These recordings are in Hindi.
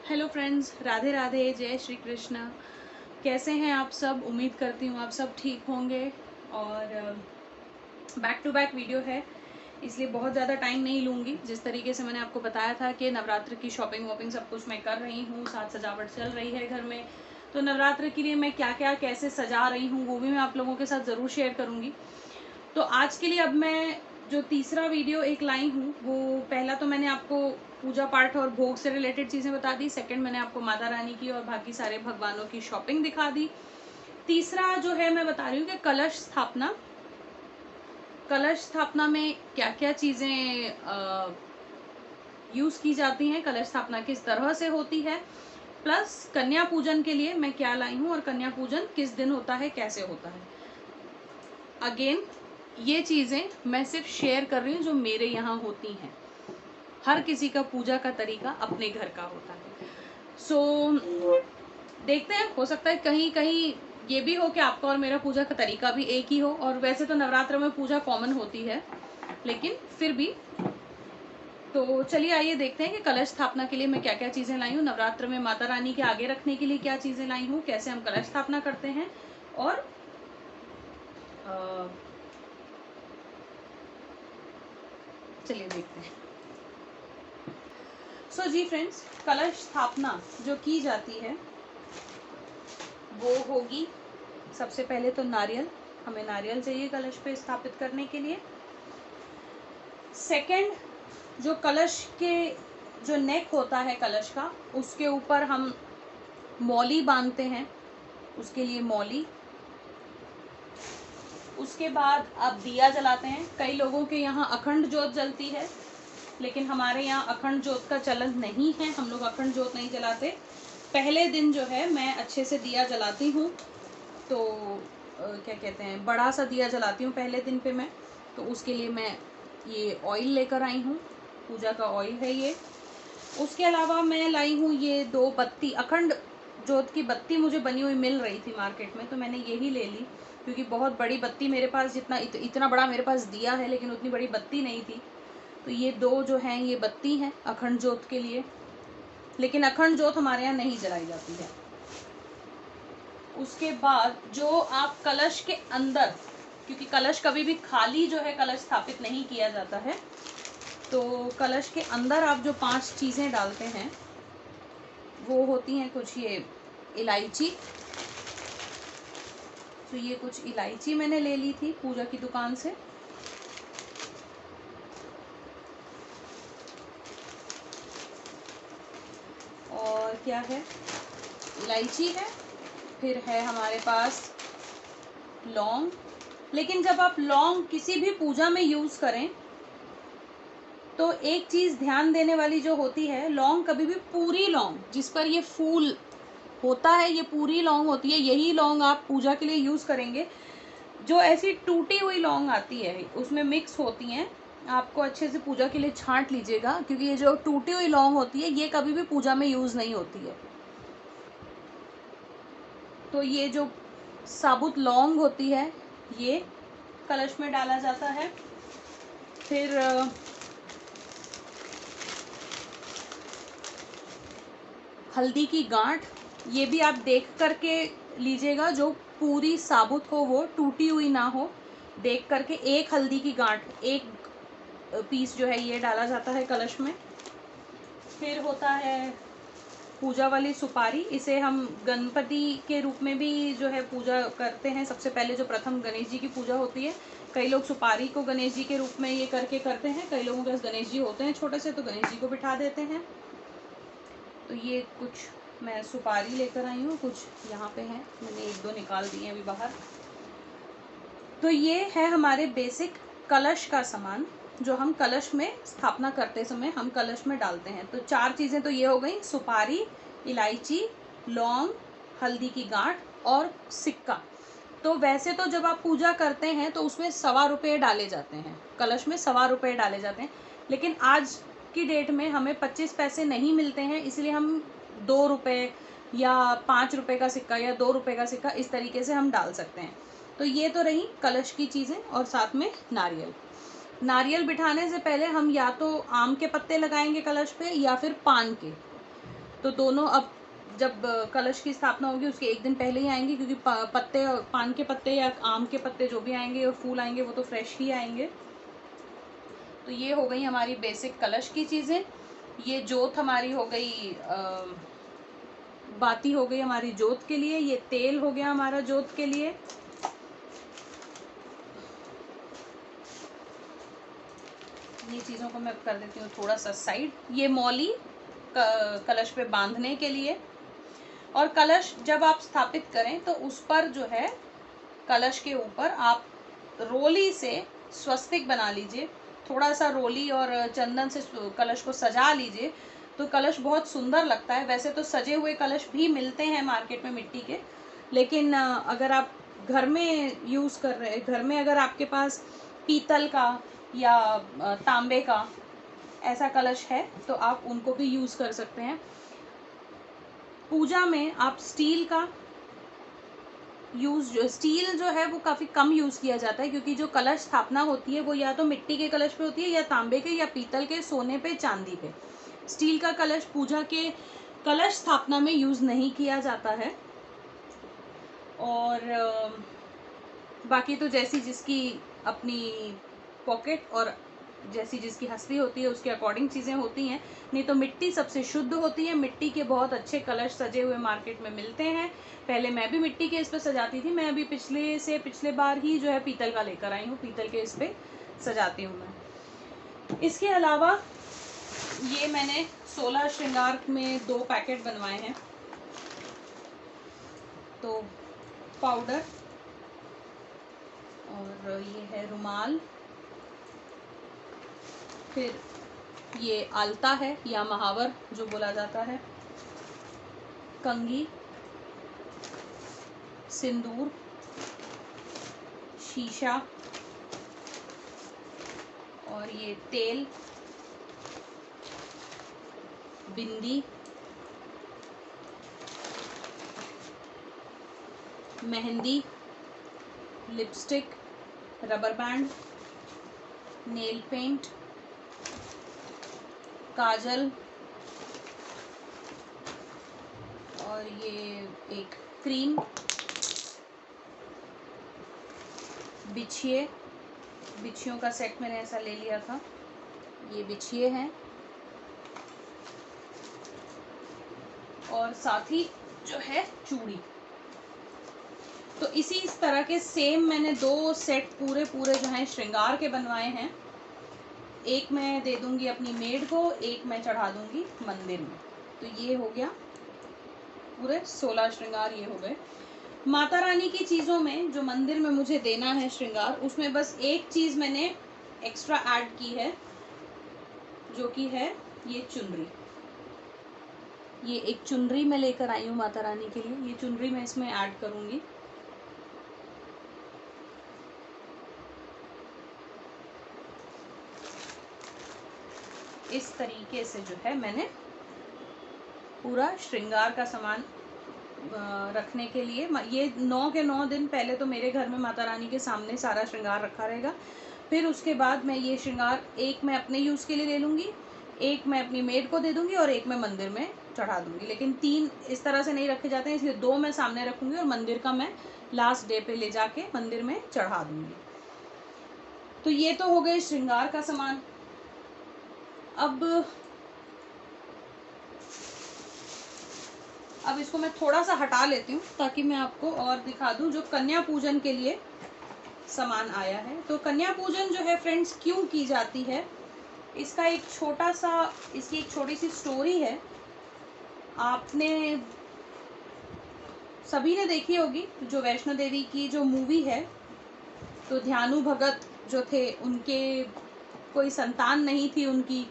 हेलो फ्रेंड्स, राधे राधे, जय श्री कृष्ण। कैसे हैं आप सब? उम्मीद करती हूँ आप सब ठीक होंगे। और बैक टू बैक वीडियो है, इसलिए बहुत ज़्यादा टाइम नहीं लूँगी। जिस तरीके से मैंने आपको बताया था कि नवरात्र की शॉपिंग वॉपिंग सब कुछ मैं कर रही हूँ, साथ सजावट चल रही है घर में, तो नवरात्र के लिए मैं क्या क्या कैसे सजा रही हूँ वो भी मैं आप लोगों के साथ ज़रूर शेयर करूँगी। तो आज के लिए अब मैं जो तीसरा वीडियो एक लाई हूँ, वो पहला तो मैंने आपको पूजा पाठ और भोग से रिलेटेड चीज़ें बता दी। सेकंड मैंने आपको माता रानी की और बाकी सारे भगवानों की शॉपिंग दिखा दी। तीसरा जो है मैं बता रही हूँ कि कलश स्थापना। कलश स्थापना में क्या क्या चीज़ें यूज़ की जाती हैं, कलश स्थापना किस तरह से होती है, प्लस कन्या पूजन के लिए मैं क्या लाई हूँ और कन्या पूजन किस दिन होता है, कैसे होता है। अगेन ये चीज़ें मैं सिर्फ शेयर कर रही हूँ जो मेरे यहाँ होती हैं। हर किसी का पूजा का तरीका अपने घर का होता है। देखते हैं, हो सकता है कहीं कहीं ये भी हो कि आपका और मेरा पूजा का तरीका भी एक ही हो। और वैसे तो नवरात्र में पूजा कॉमन होती है, लेकिन फिर भी तो चलिए आइए देखते हैं कि कलश स्थापना के लिए मैं क्या क्या चीज़ें लाई हूँ, नवरात्र में माता रानी के आगे रखने के लिए क्या चीज़ें लाई हूँ, कैसे हम कलश स्थापना करते हैं। और चलिए देखते हैं। जी फ्रेंड्स, कलश स्थापना जो की जाती है वो होगी, सबसे पहले तो नारियल, हमें नारियल चाहिए कलश पे स्थापित करने के लिए। सेकंड, जो कलश के जो नेक होता है कलश का, उसके ऊपर हम मौली बांधते हैं, उसके लिए मौली। उसके बाद आप दिया जलाते हैं। कई लोगों के यहाँ अखंड ज्योत जलती है, लेकिन हमारे यहाँ अखंड ज्योत का चलन नहीं है, हम लोग अखंड ज्योत नहीं जलाते। पहले दिन जो है मैं अच्छे से दिया जलाती हूँ, तो क्या कहते हैं, बड़ा सा दिया जलाती हूँ पहले दिन पे मैं। तो उसके लिए मैं ये ऑयल लेकर आई हूँ, पूजा का ऑयल है ये। उसके अलावा मैं लाई हूँ ये 2 बत्ती, अखंड ज्योत की बत्ती मुझे बनी हुई मिल रही थी मार्केट में, तो मैंने यही ले ली, क्योंकि बहुत बड़ी बत्ती मेरे पास, जितना इतना बड़ा मेरे पास दिया है लेकिन उतनी बड़ी बत्ती नहीं थी। तो ये 2 जो हैं ये बत्ती हैं अखंड ज्योत के लिए, लेकिन अखंड ज्योत हमारे यहाँ नहीं जलाई जाती है। उसके बाद जो आप कलश के अंदर, क्योंकि कलश कभी भी खाली जो है कलश स्थापित नहीं किया जाता है, तो कलश के अंदर आप जो 5 चीज़ें डालते हैं वो होती हैं कुछ ये इलायची। तो ये कुछ इलायची मैंने ले ली थी पूजा की दुकान से। और क्या है, इलायची है, फिर है हमारे पास लौंग। लेकिन जब आप लौंग किसी भी पूजा में यूज़ करें तो एक चीज़ ध्यान देने वाली जो होती है, लौंग कभी भी पूरी लौंग, जिस पर ये फूल होता है, ये पूरी लौंग होती है, यही लौंग आप पूजा के लिए यूज़ करेंगे। जो ऐसी टूटी हुई लौंग आती है उसमें मिक्स होती हैं, आपको अच्छे से पूजा के लिए छांट लीजिएगा, क्योंकि ये जो टूटी हुई लौंग होती है ये कभी भी पूजा में यूज़ नहीं होती है। तो ये जो साबुत लौंग होती है ये कलश में डाला जाता है। फिर हल्दी की गांठ, ये भी आप देख करके लीजिएगा, जो पूरी साबुत हो, वो टूटी हुई ना हो, देख करके। एक हल्दी की गांठ, एक पीस जो है ये डाला जाता है कलश में। फिर होता है पूजा वाली सुपारी, इसे हम गणपति के रूप में भी जो है पूजा करते हैं। सबसे पहले जो प्रथम गणेश जी की पूजा होती है, कई लोग सुपारी को गणेश जी के रूप में ये करके करते हैं, कई लोगों के पास गणेश जी होते हैं छोटे से, तो गणेश जी को बिठा देते हैं। तो ये कुछ मैं सुपारी लेकर आई हूँ, कुछ यहाँ पे हैं, मैंने 1-2 निकाल दिए अभी बाहर। तो ये है हमारे बेसिक कलश का सामान, जो हम कलश में स्थापना करते समय हम कलश में डालते हैं। तो 4 चीज़ें तो ये हो गई, सुपारी, इलायची, लौंग, हल्दी की गांठ और सिक्का। तो वैसे तो जब आप पूजा करते हैं तो उसमें ₹1.25 डाले जाते हैं, कलश में ₹1.25 डाले जाते हैं, लेकिन आज की डेट में हमें 25 पैसे नहीं मिलते हैं, इसलिए हम ₹2 या ₹5 का सिक्का या ₹2 का सिक्का इस तरीके से हम डाल सकते हैं। तो ये तो रही कलश की चीज़ें, और साथ में नारियल। नारियल बिठाने से पहले हम या तो आम के पत्ते लगाएंगे कलश पे या फिर पान के। तो दोनों अब जब कलश की स्थापना होगी उसके एक दिन पहले ही आएंगे, क्योंकि पत्ते, पान के पत्ते या आम के पत्ते जो भी आएंगे और फूल आएंगे वो तो फ्रेश ही आएंगे। तो ये हो गई हमारी बेसिक कलश की चीज़ें। ये जोत हमारी हो गई, बाती हो गई हमारी जोत के लिए। ये तेल हो गया हमारा जोत के लिए। ये चीज़ों को मैं कर देती हूँ थोड़ा सा साइड। ये मौली कलश पे बांधने के लिए। और कलश जब आप स्थापित करें तो उस पर जो है, कलश के ऊपर आप रोली से स्वस्तिक बना लीजिए। थोड़ा सा रोली और चंदन से कलश को सजा लीजिए, तो कलश बहुत सुंदर लगता है। वैसे तो सजे हुए कलश भी मिलते हैं मार्केट में मिट्टी के, लेकिन अगर आप घर में यूज़ कर रहे हैं, घर में अगर आपके पास पीतल का या तांबे का ऐसा कलश है तो आप उनको भी यूज़ कर सकते हैं। पूजा में आप स्टील का स्टील जो है वो काफ़ी कम यूज़ किया जाता है, क्योंकि जो कलश स्थापना होती है वो या तो मिट्टी के कलश पे होती है, या तांबे के, या पीतल के, सोने पे, चांदी पे। स्टील का कलश पूजा के कलश स्थापना में यूज़ नहीं किया जाता है। और बाकी तो जैसी जिसकी अपनी पॉकेट और जैसी जिसकी हस्ती होती है उसके अकॉर्डिंग चीज़ें होती हैं। नहीं तो मिट्टी सबसे शुद्ध होती है। मिट्टी के बहुत अच्छे कलश सजे हुए मार्केट में मिलते हैं। पहले मैं भी मिट्टी के इस पे सजाती थी। मैं अभी पिछले बार ही जो है पीतल का लेकर आई हूँ। पीतल के इस पे सजाती हूँ मैं। इसके अलावा ये मैंने 16 श्रृंगार में 2 पैकेट बनवाए हैं। तो पाउडर, और ये है रुमाल, फिर ये आलता है या महावर जो बोला जाता है, कंघी, सिंदूर, शीशा, और ये तेल, bindi, mehndi, lipstick, rubber band, nail paint, kajal, और ये एक क्रीम, बिछिए, बिछियों का सेट मैंने ऐसा ले लिया था। ये बिछिए हैं, और साथ ही जो है चूड़ी। तो इस तरह के सेम मैंने 2 सेट पूरे जो हैं श्रृंगार के बनवाए हैं। एक मैं दे दूंगी अपनी मेड को, एक मैं चढ़ा दूंगी मंदिर में। तो ये हो गया पूरे 16 श्रृंगार, ये हो गए। माता रानी की चीज़ों में जो मंदिर में मुझे देना है श्रृंगार, उसमें बस एक चीज़ मैंने एक्स्ट्रा ऐड की है, जो कि है ये चुनरी। ये एक चुनरी मैं लेकर आई हूँ माता रानी के लिए। ये चुनरी मैं इसमें ऐड करूँगी। इस तरीके से जो है मैंने पूरा श्रृंगार का सामान रखने के लिए, ये 9 के 9 दिन पहले तो मेरे घर में माता रानी के सामने सारा श्रृंगार रखा रहेगा। फिर उसके बाद मैं ये श्रृंगार एक मैं अपने यूज़ के लिए ले लूँगी, एक मैं अपनी मेड को दे दूँगी, और एक मैं मंदिर में चढ़ा दूँगी। लेकिन 3 इस तरह से नहीं रखे जाते हैं, इसलिए 2 मैं सामने रखूँगी और मंदिर का मैं लास्ट डे पे ले जाके मंदिर में चढ़ा दूँगी। तो ये तो हो गए श्रृंगार का सामान। अब इसको मैं थोड़ा सा हटा लेती हूँ ताकि मैं आपको और दिखा दूँ जो कन्या पूजन के लिए सामान आया है। तो कन्या पूजन जो है फ्रेंड्स क्यों की जाती है, इसका इसकी एक छोटी सी स्टोरी है। आपने सभी ने देखी होगी, जो वैष्णो देवी की जो मूवी है, तो ध्यानु भगत जो थे, उनके कोई संतान नहीं थी उनकी,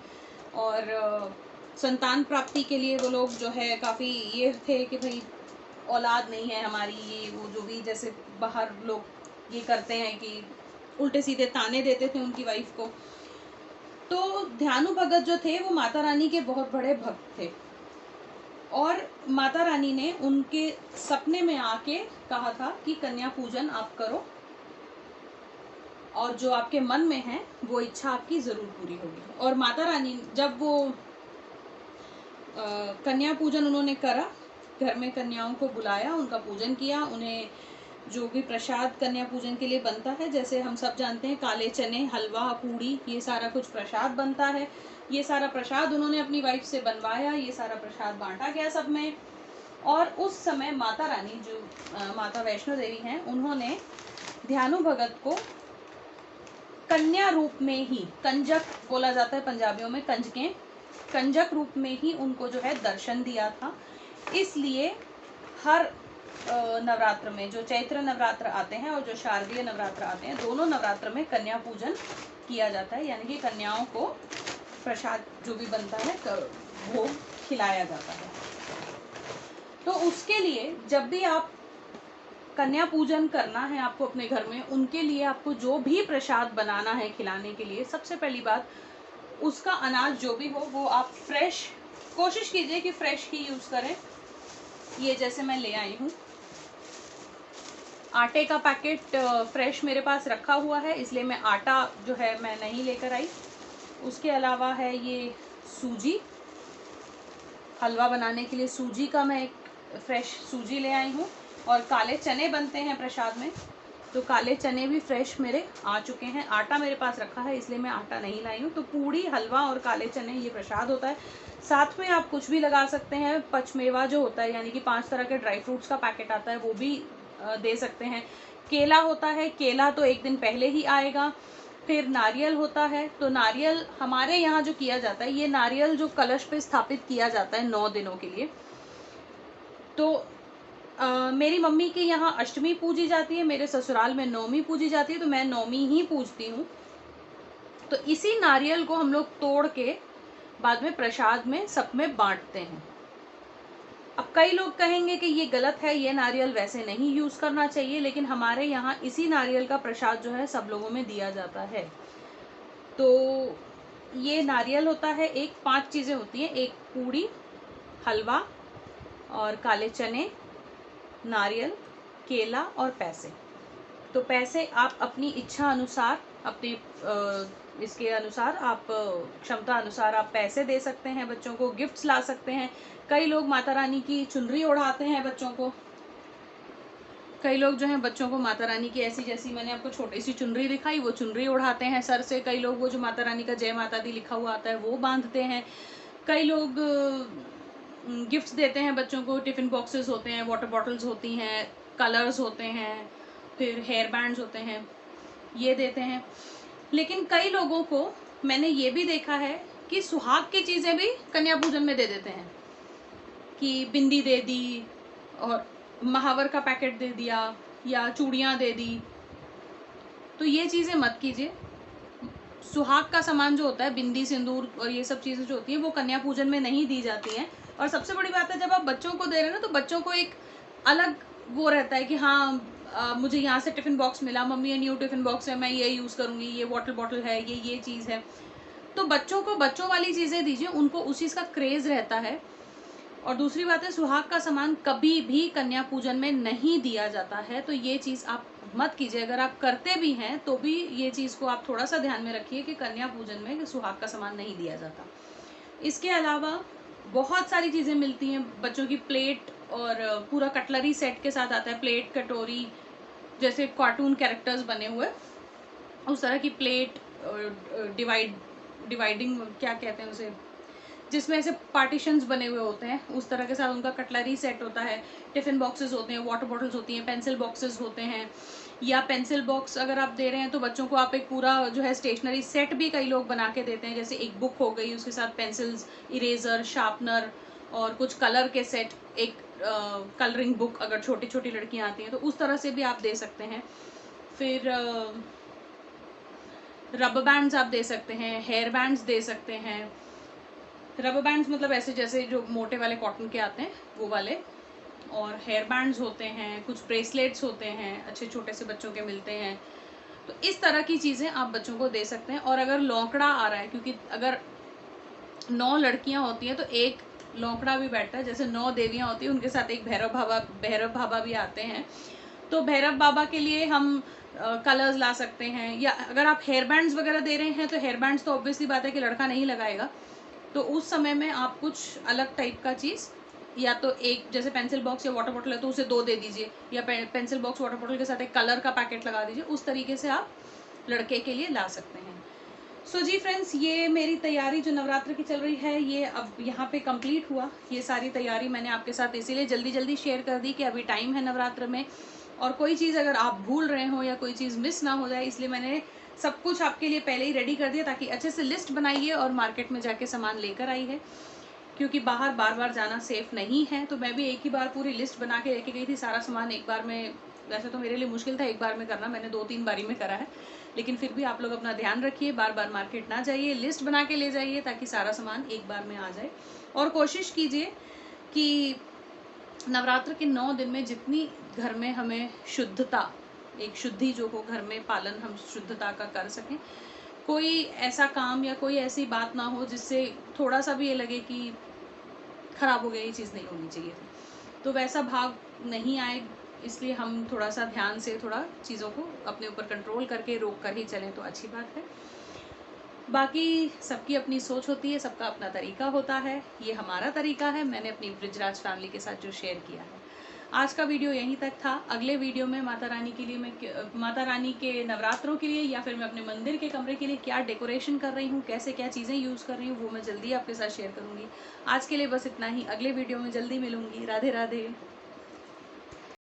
और संतान प्राप्ति के लिए वो लोग जो है काफ़ी ये थे कि भाई औलाद नहीं है हमारी, ये वो जो भी जैसे बाहर लोग ये करते हैं कि उल्टे सीधे ताने देते थे उनकी वाइफ को। तो ध्यानु भगत जो थे वो माता रानी के बहुत बड़े भक्त थे, और माता रानी ने उनके सपने में आके कहा था कि कन्या पूजन आप करो, और जो आपके मन में है वो इच्छा आपकी ज़रूर पूरी होगी। और माता रानी जब वो कन्या पूजन उन्होंने करा, घर में कन्याओं को बुलाया, उनका पूजन किया, उन्हें जो भी प्रसाद कन्या पूजन के लिए बनता है, जैसे हम सब जानते हैं काले चने, हलवा, पूड़ी, ये सारा कुछ प्रसाद बनता है। ये सारा प्रसाद उन्होंने अपनी वाइफ से बनवाया, ये सारा प्रसाद बांटा गया सब में। और उस समय माता रानी जो माता वैष्णो देवी हैं, उन्होंने ध्यानु भगत को कन्या रूप में ही, कंजक बोला जाता है पंजाबियों में, कंजकें, कंजक रूप में ही उनको जो है दर्शन दिया था। इसलिए हर नवरात्र में, जो चैत्र नवरात्र आते हैं और जो शारदीय नवरात्र आते हैं, दोनों नवरात्र में कन्या पूजन किया जाता है, यानी कि कन्याओं को प्रसाद जो भी बनता है वो खिलाया जाता है। तो उसके लिए जब भी आप कन्या पूजन करना है आपको अपने घर में, उनके लिए आपको जो भी प्रसाद बनाना है खिलाने के लिए, सबसे पहली बात उसका अनाज जो भी हो वो आप फ्रेश कोशिश कीजिए कि फ्रेश ही यूज़ करें। ये जैसे मैं ले आई हूँ, आटे का पैकेट फ्रेश मेरे पास रखा हुआ है, इसलिए मैं आटा जो है मैं नहीं लेकर आई। उसके अलावा है ये सूजी, हलवा बनाने के लिए सूजी का मैं एक फ्रेश सूजी ले आई हूँ। और काले चने बनते हैं प्रसाद में, तो काले चने भी फ्रेश मेरे आ चुके हैं। आटा मेरे पास रखा है, इसलिए मैं आटा नहीं लाई हूँ। तो पूड़ी, हलवा और काले चने ये प्रसाद होता है। साथ में आप कुछ भी लगा सकते हैं, पचमेवा जो होता है, यानी कि 5 तरह के ड्राई फ्रूट्स का पैकेट आता है, वो भी दे सकते हैं। केला होता है, केला तो एक दिन पहले ही आएगा। फिर नारियल होता है, तो नारियल हमारे यहाँ जो किया जाता है, ये नारियल जो कलश पे स्थापित किया जाता है 9 दिनों के लिए। तो मेरी मम्मी के यहाँ अष्टमी पूजी जाती है, मेरे ससुराल में नवमी पूजी जाती है, तो मैं नवमी ही पूजती हूँ। तो इसी नारियल को हम लोग तोड़ के बाद में प्रसाद में सब में बांटते हैं। अब कई लोग कहेंगे कि ये गलत है, ये नारियल वैसे नहीं यूज़ करना चाहिए, लेकिन हमारे यहाँ इसी नारियल का प्रसाद जो है सब लोगों में दिया जाता है। तो ये नारियल होता है, एक 5 चीज़ें होती हैं, एक पूड़ी, हलवा और काले चने, नारियल, केला और पैसे। तो पैसे आप अपनी इच्छा अनुसार, अपने इसके अनुसार आप क्षमता अनुसार आप पैसे दे सकते हैं, बच्चों को गिफ्ट्स ला सकते हैं। कई लोग माता रानी की चुनरी ओढ़ाते हैं बच्चों को, कई लोग जो हैं बच्चों को माता रानी की ऐसी, जैसी मैंने आपको छोटी सी चुनरी दिखाई, वो चुनरी ओढ़ाते हैं सर से। कई लोग वो जो माता रानी का जय माता दी लिखा हुआ आता है वो बांधते हैं। कई लोग गिफ्ट्स देते हैं बच्चों को, टिफ़िन बॉक्सेस होते हैं, वाटर बॉटल्स होती हैं, कलर्स होते हैं, फिर हेयर बैंड्स होते हैं, ये देते हैं। लेकिन कई लोगों को मैंने ये भी देखा है कि सुहाग की चीज़ें भी कन्या पूजन में दे देते हैं, कि बिंदी दे दी और महावर का पैकेट दे दिया या चूड़ियाँ दे दी। तो ये चीज़ें मत कीजिए। सुहाग का सामान जो होता है, बिंदी, सिंदूर और ये सब चीज़ें जो होती हैं, वो कन्या पूजन में नहीं दी जाती हैं। और सबसे बड़ी बात है, जब आप बच्चों को दे रहे हैं ना, तो बच्चों को एक अलग वो रहता है कि हाँ मुझे यहाँ से टिफ़िन बॉक्स मिला, मम्मी ये न्यू टिफ़िन बॉक्स है, मैं ये यूज़ करूँगी, ये वाटर बॉटल है, ये चीज़ है। तो बच्चों को बच्चों वाली चीज़ें दीजिए, उनको उस चीज़ का क्रेज़ रहता है। और दूसरी बात है, सुहाग का सामान कभी भी कन्या पूजन में नहीं दिया जाता है, तो ये चीज़ आप मत कीजिए। अगर आप करते भी हैं तो भी ये चीज़ को आप थोड़ा सा ध्यान में रखिए कि कन्या पूजन में सुहाग का सामान नहीं दिया जाता। इसके अलावा बहुत सारी चीज़ें मिलती हैं, बच्चों की प्लेट और पूरा कटलरी सेट के साथ आता है, प्लेट, कटोरी, जैसे कार्टून कैरेक्टर्स बने हुए उस तरह की प्लेट, डिवाइडिंग क्या कहते हैं उसे, जिसमें ऐसे पार्टीशंस बने हुए होते हैं, उस तरह के साथ उनका कटलरी सेट होता है। टिफ़िन बॉक्सेस होते हैं, वाटर बॉटल्स होती हैं, पेंसिल बॉक्सेस होते हैं। या पेंसिल बॉक्स अगर आप दे रहे हैं तो बच्चों को आप एक पूरा जो है स्टेशनरी सेट भी कई लोग बना के देते हैं, जैसे एक बुक हो गई, उसके साथ पेंसिल्स, इरेज़र, शार्पनर और कुछ कलर के सेट, एक कलरिंग बुक अगर छोटी छोटी लड़कियां आती हैं तो उस तरह से भी आप दे सकते हैं। फिर रबर बैंड्स आप दे सकते हैं, हेयर बैंड्स दे सकते हैं। रबर बैंड्स मतलब ऐसे जैसे जो मोटे वाले कॉटन के आते हैं वो वाले, और हेयर बैंड्स होते हैं, कुछ ब्रेसलेट्स होते हैं, अच्छे छोटे से बच्चों के मिलते हैं। तो इस तरह की चीज़ें आप बच्चों को दे सकते हैं। और अगर लौकड़ा आ रहा है, क्योंकि अगर 9 लड़कियां होती हैं तो एक लौकड़ा भी बैठता है, जैसे 9 देवियां होती हैं उनके साथ एक भैरव बाबा भी आते हैं। तो भैरव बाबा के लिए हम कलर्स ला सकते हैं। या अगर आप हेयर बैंड्स वगैरह दे रहे हैं तो हेयर बैंड्स तो ऑब्वियसली बात है कि लड़का नहीं लगाएगा, तो उस समय में आप कुछ अलग टाइप का चीज़, या तो एक जैसे पेंसिल बॉक्स या वाटर बॉटल है तो उसे 2 दे दीजिए, या पेंसिल बॉक्स वाटर बॉटल के साथ एक कलर का पैकेट लगा दीजिए। उस तरीके से आप लड़के के लिए ला सकते हैं। सो जी फ्रेंड्स, ये मेरी तैयारी जो नवरात्र की चल रही है ये अब यहाँ पे कंप्लीट हुआ। ये सारी तैयारी मैंने आपके साथ इसीलिए जल्दी जल्दी शेयर कर दी कि अभी टाइम है नवरात्र में, और कोई चीज़ अगर आप भूल रहे हो या कोई चीज़ मिस ना हो जाए, इसलिए मैंने सब कुछ आपके लिए पहले ही रेडी कर दिया ताकि अच्छे से लिस्ट बनाइए और मार्केट में जाके सामान लेकर आई है। क्योंकि बाहर बार बार जाना सेफ नहीं है, तो मैं भी एक ही बार पूरी लिस्ट बना के लेके गई थी। सारा सामान एक बार में, वैसे तो मेरे लिए मुश्किल था एक बार में करना, मैंने 2-3 बारी में करा है, लेकिन फिर भी आप लोग अपना ध्यान रखिए, बार बार मार्केट ना जाइए, लिस्ट बना के ले जाइए ताकि सारा सामान एक बार में आ जाए। और कोशिश कीजिए कि नवरात्र के 9 दिन में जितनी घर में हमें शुद्धता, एक शुद्धि जो हो घर में पालन हम शुद्धता का कर सकें। कोई ऐसा काम या कोई ऐसी बात ना हो जिससे थोड़ा सा भी ये लगे कि खराब हो गया, ये चीज़ नहीं होनी चाहिए थी, तो वैसा भाव नहीं आए, इसलिए हम थोड़ा सा ध्यान से थोड़ा चीज़ों को अपने ऊपर कंट्रोल करके रोक कर ही चलें तो अच्छी बात है। बाकी सबकी अपनी सोच होती है, सबका अपना तरीका होता है, ये हमारा तरीका है, मैंने अपनी ब्रिजराज फैमिली के साथ जो शेयर किया है। आज का वीडियो यहीं तक था। अगले वीडियो में माता रानी के लिए माता रानी के नवरात्रों के लिए या फिर मैं अपने मंदिर के कमरे के लिए क्या डेकोरेशन कर रही हूँ, कैसे क्या चीज़ें यूज़ कर रही हूँ, वो मैं जल्दी आपके साथ शेयर करूँगी। आज के लिए बस इतना ही, अगले वीडियो में जल्दी मिलूँगी। राधे राधे।